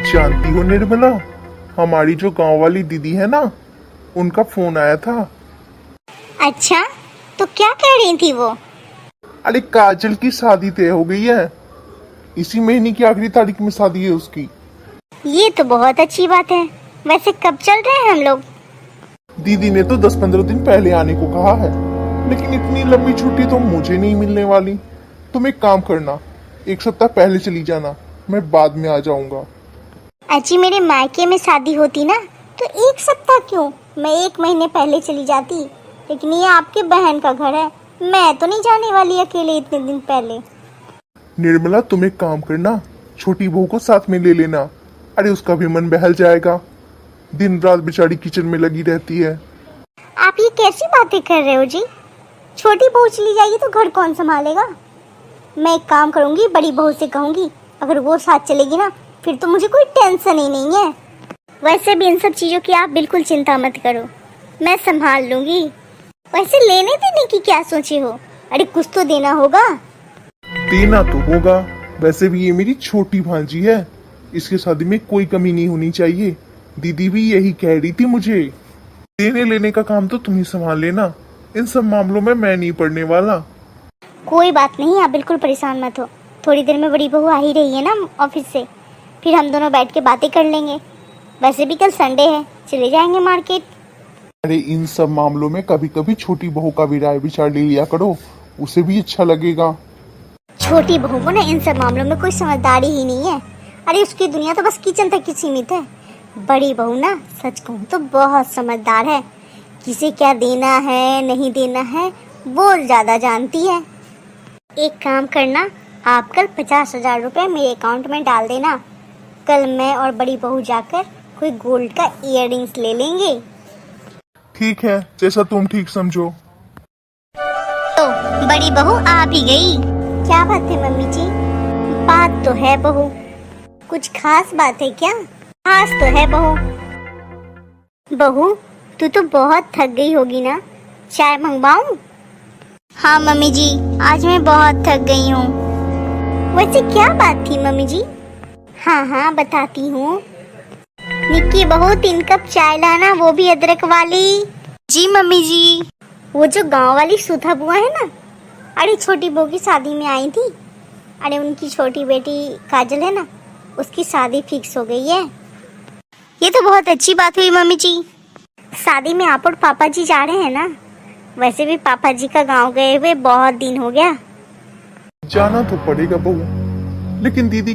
जानती हो निर्मला, हमारी जो गांव वाली दीदी है ना, उनका फोन आया था। अच्छा, तो क्या कह रही थी वो? अरे काजल की शादी तय हो गई है। इसी महीने की आखिरी तारीख में शादी है उसकी। ये तो बहुत अच्छी बात है। वैसे कब चल रहे हैं हम लोग? दीदी ने तो 10-15 दिन पहले आने को कहा है, लेकिन इतनी लंबी छुट्टी तो मुझे नहीं मिलने वाली। तुम एक काम करना, 1 सप्ताह पहले चली जाना, मैं बाद में आ जाऊंगा। अजी, मेरे मायके में शादी होती ना तो 1 सप्ताह क्यों, मैं 1 महीने पहले चली जाती। लेकिन ये आपके बहन का घर है, मैं तो नहीं जाने वाली अकेले इतने दिन पहले। निर्मला, तुम एक काम करना, छोटी बहू को साथ में ले लेना। अरे उसका भी मन बहल जाएगा, दिन रात बेचारी किचन में लगी रहती है। आप ये कैसी बातें कर रहे हो जी? छोटी बहू चली जाएगी तो घर कौन संभालेगा? मैं एक काम करूंगी, बड़ी बहू से कहूंगी, अगर वो साथ चलेगी ना फिर तो मुझे कोई टेंशन ही नहीं है। वैसे भी इन सब चीजों की आप बिल्कुल चिंता मत करो, मैं संभाल लूंगी। वैसे लेने देने की क्या सोचे हो? अरे कुछ तो देना होगा। देना तो होगा, वैसे भी ये मेरी छोटी भांजी है, इसके शादी में कोई कमी नहीं होनी चाहिए। दीदी भी यही कह रही थी मुझे। देने लेने का काम तो तुम ही संभाल लेना, इन सब मामलों में मैं नहीं पड़ने वाला। कोई बात नहीं, आप बिल्कुल परेशान मत हो। थोड़ी देर में बड़ी बहू आ ही रही है ना ऑफिस से, फिर हम दोनों बैठ के बातें कर लेंगे। वैसे भी कल संडे है, चले जाएंगे मार्केट। अरे इन सब मामलों में कभी कभी छोटी बहू का भी राय विचार ले लिया करो, उसे भी अच्छा लगेगा। छोटी बहू को ना इन सब मामलों में कोई समझदारी ही नहीं है। अरे उसकी दुनिया तो बस किचन तक ही सीमित है। बड़ी बहू ना सच कहूँ तो बहुत समझदार है, किसे क्या देना है नहीं देना है वो ज्यादा जानती है। एक काम करना, आप कल 50,000 रुपये मेरे अकाउंट में डाल देना। कल मैं और बड़ी बहू जाकर कोई गोल्ड का इयररिंग्स ले लेंगे। ठीक है, जैसा तुम ठीक समझो। तो बड़ी बहू आ भी गई। क्या बात है मम्मी जी? बात तो है बहू। कुछ खास बात है क्या? खास तो है बहू। बहू, तू तो बहुत थक गई होगी ना, चाय मंगवाऊं? हाँ मम्मी जी, आज मैं बहुत थक गई हूँ। वैसे क्या बात थी मम्मी जी? हाँ बताती हूँ। निक्की बहू 3 कप चाय लाना, वो भी अदरक वाली। जी मम्मी जी। वो जो गांव वाली सुधा बुआ है ना, अरे छोटी बहू की शादी में आई थी। अरे उनकी छोटी बेटी काजल है ना, उसकी शादी फिक्स हो गई है। ये तो बहुत अच्छी बात हुई मम्मी जी। शादी में आप और पापा जी जा रहे हैं ना? वैसे भी पापा जी का गांव गए हुए बहुत दिन हो गया। जाना तो पड़ेगा बहू, लेकिन दीदी